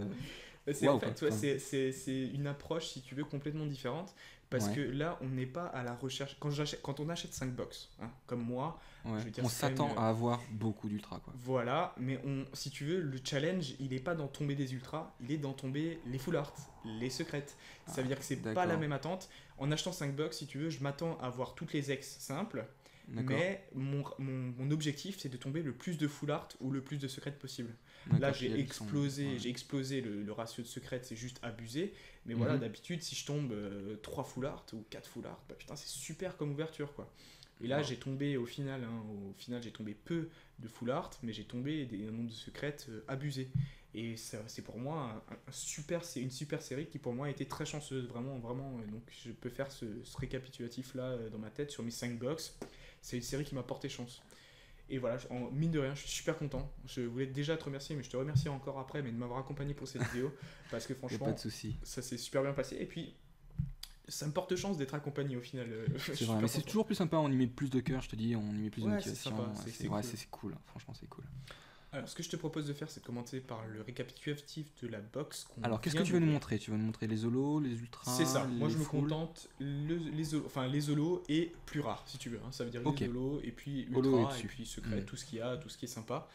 C'est waouh, en fait, quoi. ouais, Enfin, c'est une approche, si tu veux, complètement différente. Parce ouais, que là, on n'est pas à la recherche. Quand on achète 5 box, hein, comme moi, ouais. je veux dire, On c'est quand même, s'attend à avoir beaucoup d'ultras, quoi. voilà, mais si tu veux, le challenge, il n'est pas d'en tomber des ultras, il est d'en tomber les full art, les secrètes. Ça veut Ah, dire que c'est pas la d'accord, même attente. En achetant 5 box, si tu veux, je m'attends à avoir toutes les ex simples, d'accord, mais mon objectif, c'est de tomber le plus de full art ou le plus de secrètes possible. Là, d'accord. Puis elles sont... ouais. j'ai explosé le ratio de secrètes, c'est juste abusé. Mais voilà, Mhm. d'habitude, si je tombe 3 full art ou 4 full art, bah putain, c'est super comme ouverture, quoi. Et là, Wow. j'ai tombé au final, j'ai tombé peu de full art, mais j'ai tombé un nombre de secrètes abusé. Et ça, c'est pour moi c'est une super série qui pour moi a été très chanceuse, vraiment, vraiment. Donc je peux faire ce récapitulatif là dans ma tête sur mes 5 box. C'est une série qui m'a porté chance. Et voilà, mine de rien, je suis super content. Je voulais déjà te remercier, mais je te remercie encore après, mais de m'avoir accompagné pour cette vidéo, parce que Y a pas franchement, de souci. ça s'est super bien passé. Et puis, ça me porte chance d'être accompagné au final. Je suis C'est vrai, mais super c'est content. toujours plus sympa, on y met plus de cœur, je te dis, on y met plus de Ouais, c'est motivation. sympa, c'est Ouais, cool. c'est cool, franchement c'est cool. Alors, ce que je te propose de faire, c'est de commencer par le récapitulatif de la box qu'on Alors, qu'est-ce vient que tu veux nous d'ouvrir. montrer? Tu veux nous montrer les holos, les ultras, C'est ça, moi les je me fulls? contente les holos et plus rares si tu veux, hein. Ça veut dire Ok, les holos et puis holo et ultra et dessus. puis secret, Hmm. tout ce qu'il y a, tout ce qui est sympa.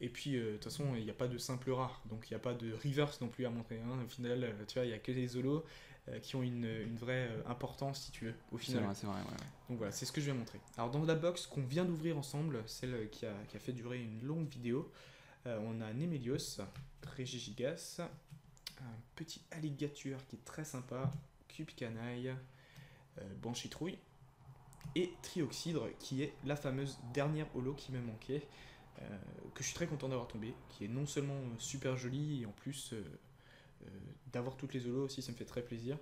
Et puis de toute façon il n'y a pas de simple rare, donc il n'y a pas de reverse non plus à montrer, hein. Au final tu vois il n'y a que les holos qui ont une vraie importance si tu veux au final. C'est vrai, ouais, ouais. Donc voilà, c'est ce que je vais montrer. Alors dans la box qu'on vient d'ouvrir ensemble, celle qui a fait durer une longue vidéo, on a Nemelios, Regigigas, un petit alligator qui est très sympa, Cupcanaille, Banchitrouille et Trioxydre qui est la fameuse dernière holo qui me manquait, que je suis très content d'avoir tombé, qui est non seulement super jolie et en plus d'avoir toutes les holos aussi, ça me fait très plaisir.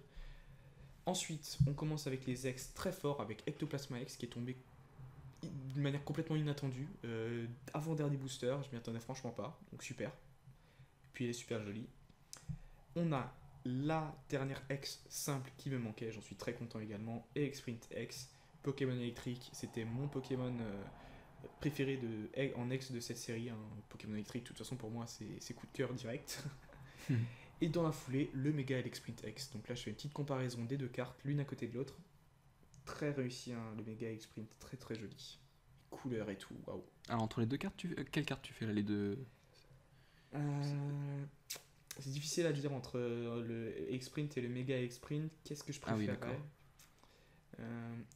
Ensuite, on commence avec les ex très forts avec Ectoplasma X qui est tombé d'une manière complètement inattendue. Avant-dernier booster, je m'y attendais franchement pas, donc super. Puis elle est super jolie. On a la dernière X simple qui me manquait, j'en suis très content également, et X-Sprint X, Pokémon électrique, c'était mon Pokémon préféré en X de cette série, hein. Pokémon électrique, de toute façon pour moi c'est coup de cœur direct. Et dans la foulée, le Mega X-Sprint X. Donc là je fais une petite comparaison des deux cartes, l'une à côté de l'autre. Très réussi, hein, le Mega X-Sprint, très très joli. Couleur et tout, waouh. Alors, entre les deux cartes, quelle carte tu fais là, les deux? C'est difficile à dire entre le X-Sprint et le Mega X-Sprint. Qu'est-ce que je Ah oui, préférerais? d'accord.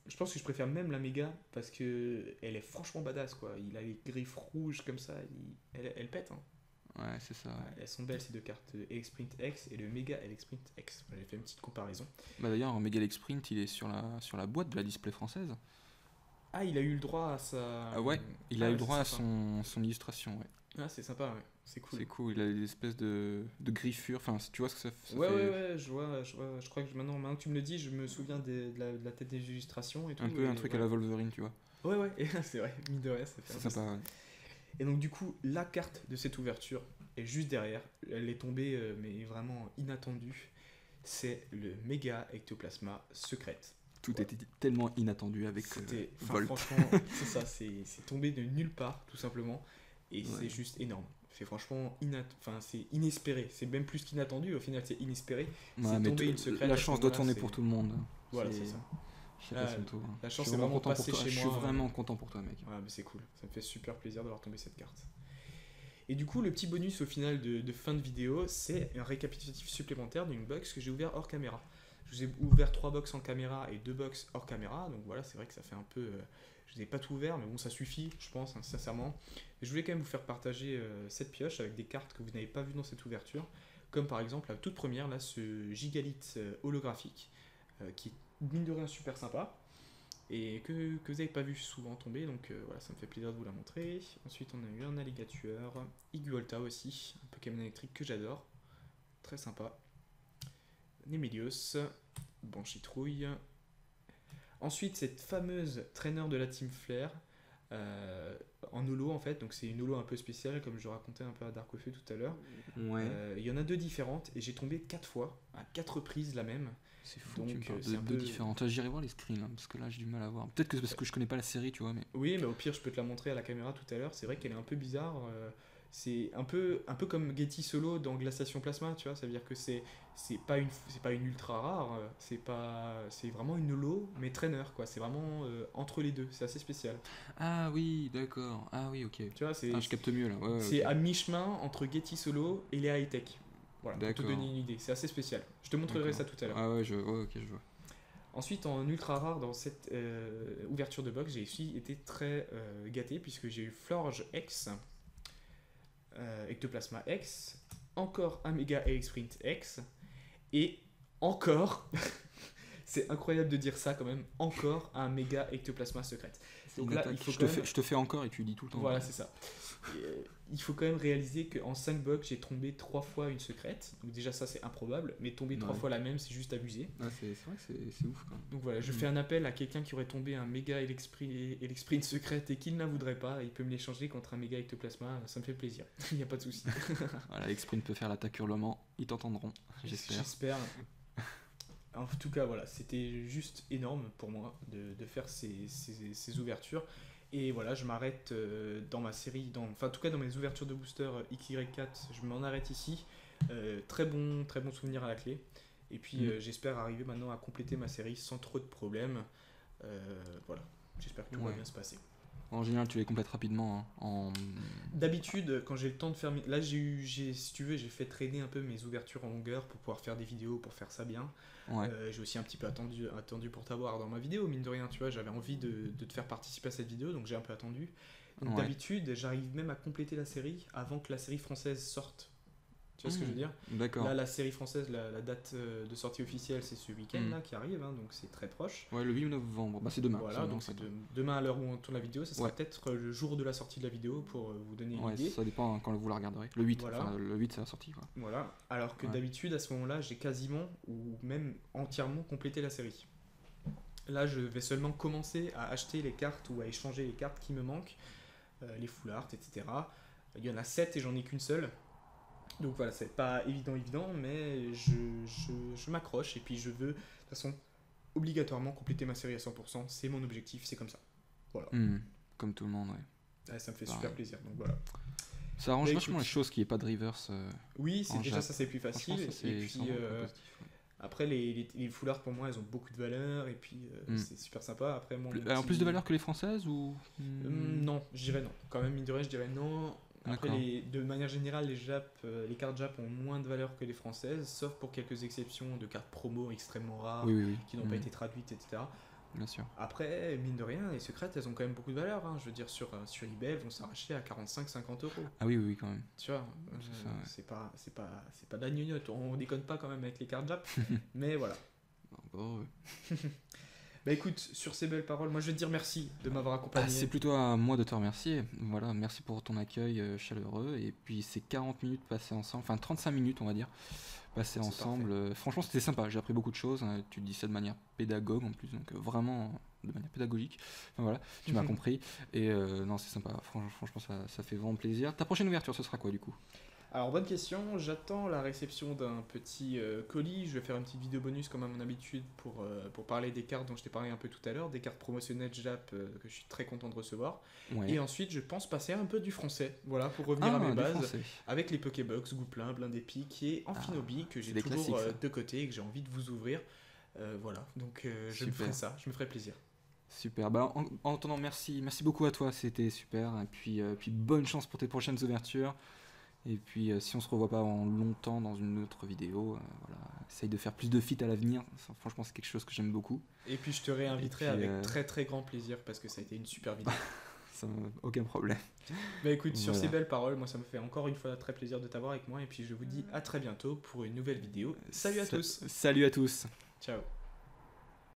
Je pense que je préfère même la Mega parce que elle est franchement badass quoi. Il a les griffes rouges comme ça, elle pète, hein. Ouais, c'est ça. Ouais, Ouais. elles sont belles ces deux cartes, le X-Sprint X et le Mega X-Sprint X. Voilà, j'ai fait une petite comparaison. Bah d'ailleurs, Mega Sprint, il est sur la boîte de la display française. Ah, il a eu le droit à sa. Ah ouais, il a Ah eu ouais, droit à c'est sympa. son illustration, ouais. Ah, c'est sympa, ouais. C'est cool. C'est cool, il a des espèces de griffures, enfin, tu vois ce que ça Ouais, fait? ouais, je vois. Je crois que maintenant que tu me le dis, je me souviens de la tête des illustrations et tout. Un peu un et truc ouais. à la Wolverine, tu vois. Ouais, ouais, et c'est vrai, mine de rien, ça fait un C'est peu sympa, ça. ouais. Et donc, du coup, la carte de cette ouverture est juste derrière. Elle est tombée, mais vraiment inattendue. C'est le Méga Ectoplasma Secrète. Tout Ouais. était tellement inattendu avec C'était. Enfin, Volt. franchement, c'est ça, c'est tombé de nulle part, tout simplement. Et Ouais. c'est juste énorme. C'est franchement enfin, c'est inespéré. C'est même plus qu'inattendu, au final, c'est inespéré. Ouais, c'est mais tombé une secrète la à ce chance doit moment-là, tourner c'est- pour tout le monde. Voilà, c'est ça. Chacun Là, son tour. la Je chance suis est vraiment content pour passée toi. chez Je suis moi. vraiment content pour toi, mec. Ouais, mais c'est cool. Ça me fait super plaisir d'avoir tombé cette carte. Et du coup, le petit bonus au final de fin de vidéo, c'est un récapitulatif supplémentaire d'une box que j'ai ouvert hors caméra. Je vous ai ouvert 3 box en caméra et 2 box hors caméra. Donc voilà, c'est vrai que ça fait un peu. Je ne les ai pas tout ouvert, mais bon, ça suffit, je pense, hein, sincèrement. Et je voulais quand même vous faire partager cette pioche avec des cartes que vous n'avez pas vues dans cette ouverture. Comme par exemple la toute première, là, ce gigalith holographique, qui est mine de rien super sympa. et que vous n'avez pas vu souvent tomber, donc voilà, ça me fait plaisir de vous la montrer. Ensuite, on a eu un alligator, Igualta aussi, un Pokémon électrique que j'adore, très sympa. Nemelios, Banchitrouille. Ensuite, cette fameuse traîneur de la Team Flare, en holo en fait, donc c'est une holo un peu spéciale, comme je racontais un peu à Darkofeu tout à l'heure. Ouais. Il y en a 2 différentes, et j'ai tombé 4 fois, à 4 reprises la même. C'est fou, Donc, tu me parles c'est un de peu- différentes. J'irai voir les screens, hein, parce que là j'ai du mal à voir. Peut-être que c'est parce que je connais pas la série, tu vois, mais. Oui, mais au pire, je peux te la montrer à la caméra tout à l'heure. C'est vrai qu'elle est un peu bizarre. C'est un peu comme Getty Solo dans Glaciation Plasma, tu vois. Ça veut dire que c'est pas une ultra rare. C'est vraiment une holo, mais trainer, quoi. C'est vraiment entre les deux. C'est assez spécial. Ah oui, d'accord. Ah oui, ok. Tu vois, Ah, je capte mieux là. Ouais, ouais, c'est ok. à mi-chemin entre Getty Solo et les high-tech. Voilà, pour te D'accord. donner une idée. C'est assez spécial. Je te montrerai D'accord. ça tout à l'heure. Ah ouais, ouais, ok, je vois. Ensuite, en ultra rare, dans cette ouverture de box, j'ai aussi été très gâté puisque j'ai eu Florge X, Ectoplasma X, encore un Mega Sprint X, et encore, c'est incroyable de dire ça quand même, encore un Mega Ectoplasma Secrète. C'est Donc une là, attaque. il faut Je quand te même... fais, je te fais encore et tu dis tout le temps. Voilà, c'est ça. Il faut quand même réaliser qu'en 5 box, j'ai tombé 3 fois une secrète. Donc déjà ça c'est improbable, mais tomber 3 Ouais. fois la même, c'est juste abusé. Ah, c'est vrai que c'est ouf quand même. Donc voilà, je Mm. fais un appel à quelqu'un qui aurait tombé un méga Sprint secrète et qui ne la voudrait pas. Il peut me l'échanger contre un méga ectoplasma, ça me fait plaisir. Il n'y a pas de souci. Voilà, X-Sprint peut faire l'attaque hurlement, ils t'entendront, j'espère. J'espère. En tout cas, voilà, c'était juste énorme pour moi de faire ces ouvertures. Et voilà, je m'arrête dans ma série, enfin en tout cas dans mes ouvertures de booster XY4, je m'en arrête ici. Très bon souvenir à la clé. Et puis j'espère arriver maintenant à compléter ma série sans trop de problèmes. Voilà, j'espère que tout va Ouais. bien se passer. En général, tu les complètes rapidement, hein, en. D'habitude, quand j'ai le temps de faire... Là, si tu veux, j'ai fait traîner un peu mes ouvertures en longueur pour pouvoir faire des vidéos, pour faire ça bien. Ouais. J'ai aussi un petit peu attendu pour t'avoir dans ma vidéo, mine de rien, tu vois. J'avais envie de te faire participer à cette vidéo, donc j'ai un peu attendu. Donc Ouais. d'habitude, j'arrive même à compléter la série avant que la série française sorte. Tu vois ce que je veux dire? D'accord. Là, la série française, la date de sortie officielle, c'est ce week-end Mm. là qui arrive, hein, donc c'est très proche. Ouais, le 8 novembre. Bah, c'est demain. Voilà, c'est donc c'est demain à l'heure où on tourne la vidéo, ça sera Ouais. peut-être le jour de la sortie de la vidéo pour vous donner une Ouais, idée. ça dépend hein, quand vous la regarderez. Le 8, Voilà. enfin, le 8 c'est la sortie quoi. Voilà, alors que Ouais. d'habitude à ce moment-là, j'ai quasiment ou même entièrement complété la série. Là, je vais seulement commencer à acheter les cartes ou à échanger les cartes qui me manquent, les full art, etc. Il y en a 7 et j'en ai qu'une seule. Donc voilà, c'est pas évident, mais je m'accroche et puis je veux, de toute façon, obligatoirement compléter ma série à 100%. C'est mon objectif, c'est comme ça. Voilà. Comme tout le monde, ouais. Ouais, ça me fait Pareil. super plaisir, donc voilà. Ça arrange Bah, vachement écoute. les choses qu'il n'y ait pas de reverse. Oui, c'est En déjà Jap. ça, c'est plus Franchement, facile. ça, c'est Et puis, vraiment positif, ouais. après, les full art pour moi, elles ont beaucoup de valeur et puis c'est super sympa. Après, moi, mon Alors, petit- plus de valeur que les françaises ou. Non, je dirais non. Quand même, mine de rien, je dirais non. Après, D'accord. de manière générale, les cartes Jap ont moins de valeur que les françaises, sauf pour quelques exceptions de cartes promo extrêmement rares Oui. qui n'ont pas été traduites, etc. Bien sûr. Après, mine de rien, les secrètes, elles ont quand même beaucoup de valeur. Hein. Je veux dire, sur eBay, elles vont s'arracher à 45-50 euros. Ah oui, quand même. Tu vois, C'est ça, ouais. c'est pas de la gnognotte. On déconne pas quand même avec les cartes Jap. Mais voilà. Bon, ouais. Bah écoute, sur ces belles paroles, moi je vais te dire merci de m'avoir accompagné. Ah, c'est plutôt à moi de te remercier. Voilà, merci pour ton accueil chaleureux. Et puis ces 40 minutes passées ensemble, enfin 35 minutes on va dire, passées C'est ensemble. Franchement, c'était sympa. J'ai appris beaucoup de choses. Hein. Tu dis ça de manière pédagogue en plus, donc vraiment de manière pédagogique. Enfin, voilà, tu m'as compris. Et non, c'est sympa. Franchement, ça fait vraiment plaisir. Ta prochaine ouverture, ce sera quoi du coup? Alors bonne question, j'attends la réception d'un petit colis, je vais faire une petite vidéo bonus comme à mon habitude pour parler des cartes dont je t'ai parlé un peu tout à l'heure, des cartes promotionnelles Jap que je suis très content de recevoir. Ouais. Et ensuite je pense passer un peu du français, voilà, pour revenir à mes du bases, français. avec les Pokébox, Gouplin, Blindépi, qui est Amphinobi, que j'ai des toujours classiques, ça. de côté et que j'ai envie de vous ouvrir. Voilà, donc je me Super. ferai ça, je me ferai plaisir. Super. Bah, en attendant, merci beaucoup à toi. C'était super. Et puis bonne chance pour tes prochaines ouvertures. Et puis si on se revoit pas en longtemps dans une autre vidéo, voilà, essaye de faire plus de feats à l'avenir. Ça, franchement, c'est quelque chose que j'aime beaucoup. Et puis je te réinviterai Et puis, avec très très grand plaisir parce que ça a été une super vidéo. Aucun problème. Bah écoute, sur Voilà. ces belles paroles, moi ça me fait encore une fois très plaisir de t'avoir avec moi et puis je vous dis à très bientôt pour une nouvelle vidéo. Salut à tous. Salut à tous. Ciao.